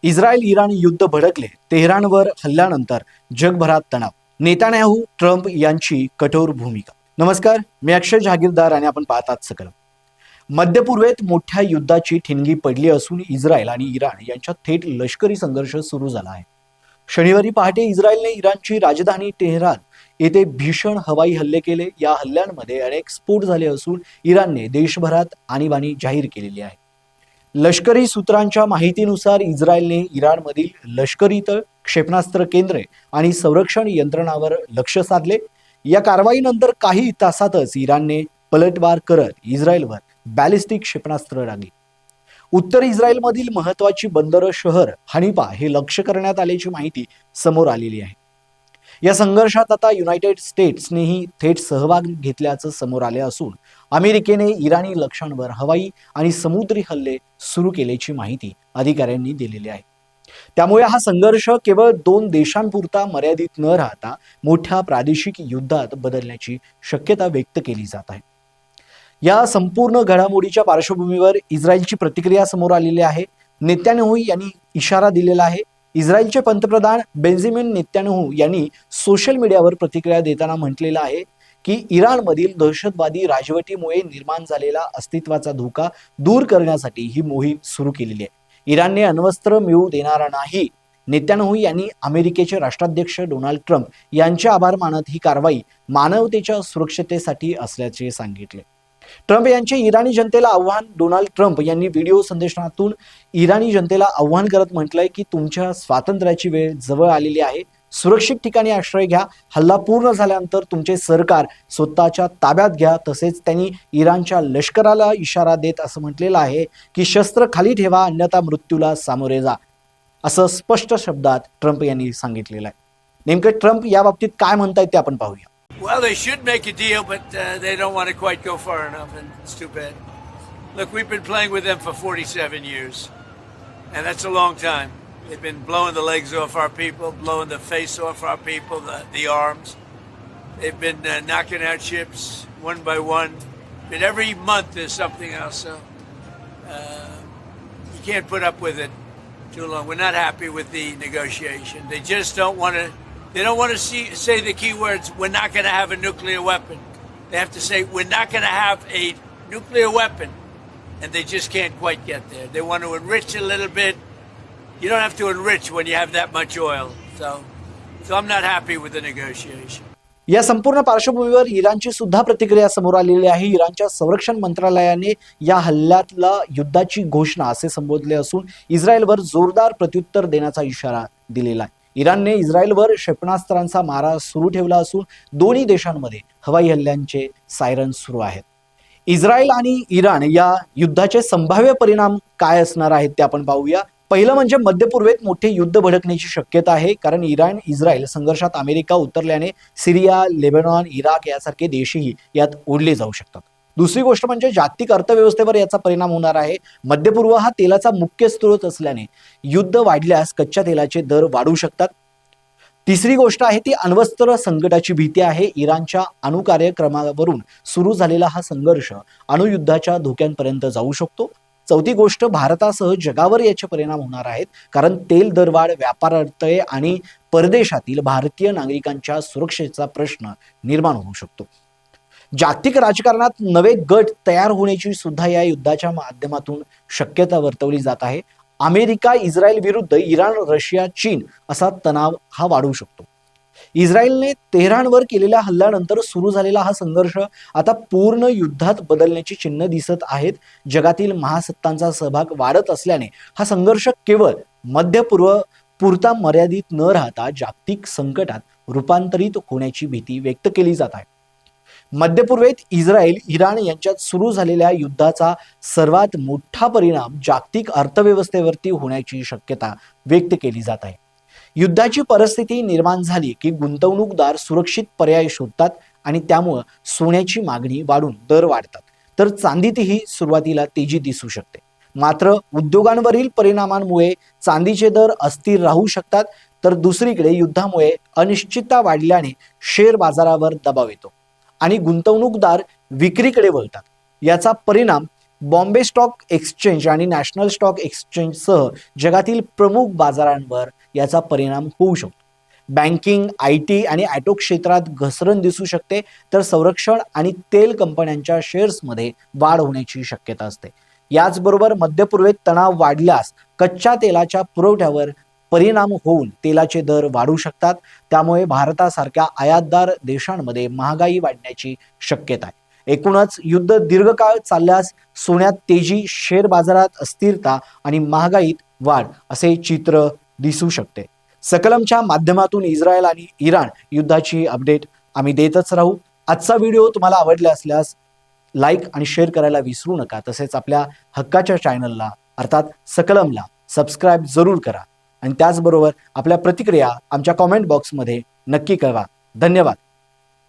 Israel Iran युद्ध भडकले, तेहरानवर हल्ल्यानंतर जगभरात तणाव, नेतान्याहू ट्रम्प यांची कठोर भूमिका. नमस्कार, मी अक्षय जहागीरदार आणि आपण पाहतात सकल. मध्य पूर्वेत मोठ्या युद्धाची ठिणगी पडली असून इस्रायल आणि इराण यांच्यात थेट लष्करी संघर्ष सुरू झाला आहे. शनिवारी पहाटे इस्रायलने इराणची राजधानी तेहरान येथे भीषण हवाई हल्ले केले. या हल्ल्यांमध्ये अनेक स्फोट झाले असून इराणने देशभरात आणीबाणी जाहीर केलेली आहे. लष्करी सूत्रांच्या माहितीनुसार इस्रायलने इराणमधील लष्करी तळ, क्षेपणास्त्र केंद्रे आणि संरक्षण यंत्रणांवर लक्ष साधले. या कारवाईनंतर काही तासातच इराणने पलटवार करत इस्रायलवर बॅलिस्टिक क्षेपणास्त्र डागली. उत्तर इस्रायलमधील महत्वाची बंदर शहर हनिफा हे लक्ष्य करण्यात आल्याची माहिती समोर आलेली आहे. या संघर्षात आता युनायटेड स्टेट्सनेही थेट सहभाग घेतल्याचं समोर आले असून अमेरिकेने इराणी लक्ष्यांवर हवाई आणि समुद्री हल्ले सुरू केल्याची माहिती अधिकाऱ्यांनी दिलेली आहे. त्यामुळे हा संघर्ष केवळ दोन देशांपुरता मर्यादित न राहता मोठ्या प्रादेशिक युद्धात बदलण्याची शक्यता व्यक्त केली जात आहे. या संपूर्ण घडामोडीच्या पार्श्वभूमीवर इस्रायलची प्रतिक्रिया समोर आलेली आहे. नेतान्याहू यांनी इशारा दिलेला आहे. इस्रायलचे पंतप्रधान बेंजामिन नेतान्याहू यांनी सोशल मीडियावर प्रतिक्रिया देताना म्हटलेलं आहे की इराणमधील दहशतवादी राजवटीमुळे निर्माण झालेला अस्तित्वाचा धोका दूर करण्यासाठी ही मोहीम सुरू केलेली आहे. इराणने अण्वस्त्र मिळू देणार नाही. नेतान्याहू यांनी अमेरिकेचे राष्ट्राध्यक्ष डोनाल्ड ट्रम्प यांचे आभार मानत ही कारवाई मानवतेच्या सुरक्षतेसाठी असल्याचे सांगितले. ट्रम्प यांचे इराणी जनतेला आव्हान. डोनाल्ड ट्रम्प यांनी व्हिडिओ संदेशातून इराणी जनतेला आव्हान करत म्हटलंय की तुमच्या स्वातंत्र्याची वेळ जवळ आलेली आहे. सुरक्षित ठिकाणी आश्रय घ्या. हल्ला पूर्ण झाल्यानंतर तुमचे सरकार स्वतःच्या ताब्यात घ्या. तसेच त्यांनी इराणच्या लष्कराला इशारा देत असं म्हटलेलं आहे की शस्त्र खाली ठेवा, अन्यथा मृत्यूला सामोरे जा, असं स्पष्ट शब्दात ट्रम्प यांनी सांगितलेलं आहे. नेमकं ट्रम्प या बाबतीत काय म्हणतायत ते आपण पाहूया. Well, they should make a deal, but they don't want to quite go far enough, and it's too bad. Look, we've been playing with them for 47 years, and that's a long time. They've been blowing the legs off our people, blowing the face off our people, the arms. They've been knocking out ships one by one. But every month there's something else, so you can't put up with it too long. We're not happy with the negotiation. They just don't want to. They don't want to say the key words, we're not going to have a nuclear weapon. They have to say, we're not going to have a nuclear weapon. And they just can't quite get there. They want to enrich a little bit. You don't have to enrich when you have that much oil. So I'm not happy with the negotiation. या संपूर्ण पार्श्वभूमीवर इराणची सुद्धा प्रतिक्रिया समोर आलेली आहे. इराणच्या संरक्षण मंत्रालयाने या हल्ल्यातला युद्धाची घोषणा असे संबोधले असून इस्रायलवर जोरदार प्रत्युत्तर देण्याचा इशारा दिलेला आहे. इराणने इस्रायलवर क्षेपणास्त्रांचा मारा सुरू ठेवला असून दोन्ही देशांमध्ये हवाई हल्ल्यांचे सायरन सुरू आहेत. इस्रायल आणि इराण या युद्धाचे संभाव्य परिणाम काय असणार आहेत ते आपण पाहूया. पहिलं म्हणजे मध्य पूर्वेत मोठे युद्ध भडकण्याची शक्यता आहे, कारण इराण इस्रायल संघर्षात अमेरिका उतरल्याने सिरिया, लेबनॉन, इराक यासारखे देशही यात ओढले जाऊ शकतात. दुसरी गोष्ट म्हणजे जागतिक अर्थव्यवस्थेवर याचा परिणाम होणार आहे. मध्य पूर्व हा तेलाचा मुख्य स्रोत असल्याने युद्ध वाढल्यास कच्च्या तेलाचे दर वाढू शकतात. तिसरी गोष्ट आहे ती अण्वस्त्र संकटाची भीती आहे. इराणच्या अणु कार्यक्रमावरून सुरू झालेला हा संघर्ष अणुयुद्धाच्या धोक्यांपर्यंत जाऊ शकतो. चौथी गोष्ट, भारतासह जगावर याचे परिणाम होणार आहेत, कारण तेल दरवाढ, व्यापार अडथळे आणि परदेशातील भारतीय नागरिकांच्या सुरक्षेचा प्रश्न निर्माण होऊ शकतो. जागतिक राजकारणात नवे गट तयार होण्याची सुद्धा या युद्धाच्या माध्यमातून शक्यता वर्तवली जात आहे. अमेरिका इस्रायल विरुद्ध इराण, रशिया, चीन असा तणाव हा वाढू शकतो. इस्रायलने तेहरानवर केलेल्या हल्ल्यानंतर सुरू झालेला हा संघर्ष आता पूर्ण युद्धात बदलण्याची चिन्ह दिसत आहेत. जगातील महासत्तांचा सहभाग वाढत असल्याने हा संघर्ष केवळ मध्य पूर्व पुरता मर्यादित न राहता जागतिक संकटात रूपांतरित होण्याची भीती व्यक्त केली जात आहे. मध्य पूर्वेत इस्रायल इराण यांच्यात सुरू झालेल्या युद्धाचा सर्वात मोठा परिणाम जागतिक अर्थव्यवस्थेवरती होण्याची शक्यता व्यक्त केली जात आहे. युद्धाची परिस्थिती निर्माण झाली की गुंतवणूकदार सुरक्षित पर्याय शोधतात आणि त्यामुळे सोन्याची मागणी वाढून दर वाढतात, तर चांदीतही सुरुवातीला तेजी दिसू शकते. मात्र उद्योगांवरील परिणामांमुळे चांदीचे दर अस्थिर राहू शकतात, तर दुसरीकडे युद्धामुळे अनिश्चितता वाढल्याने शेअर बाजारावर दबाव येतो आणि गुंतवणूकदार विक्रीकडे वळतात. याचा परिणाम बॉम्बे स्टॉक एक्सचेंज आणि नॅशनल स्टॉक एक्सचेंजसह जगातील प्रमुख बाजारांवर याचा परिणाम होऊ शकतो. बँकिंग, IT आणि ऑटो क्षेत्रात घसरण दिसू शकते, तर संरक्षण आणि तेल कंपन्यांच्या शेअर्समध्ये वाढ होण्याची शक्यता असते. याचबरोबर मध्य पूर्वेत तणाव वाढल्यास कच्च्या तेलाच्या पुरवठ्यावर परिणाम होऊन तेलाचे दर वाढू शकतात. त्यामुळे भारतासारख्या आयातदार देशांमध्ये महागाई वाढण्याची शक्यता आहे. एकूणच युद्ध दीर्घकाळ चालल्यास सोन्यात तेजी, शेअर बाजारात अस्थिरता आणि महागाईत वाढ असे चित्र दिसू शकते. सकलमच्या माध्यमातून इस्रायल आणि इराण युद्धाची अपडेट आम्ही देतच राहू. आजचा व्हिडिओ तुम्हाला आवडला असल्यास लाईक आणि शेअर करायला विसरू नका. तसेच आपल्या हक्काच्या चॅनलला अर्थात सकलमला सबस्क्राईब जरूर करा आणि त्याचबरोबर आपल्या प्रतिक्रिया आमच्या कॉमेंट बॉक्समध्ये नक्की कळवा. धन्यवाद.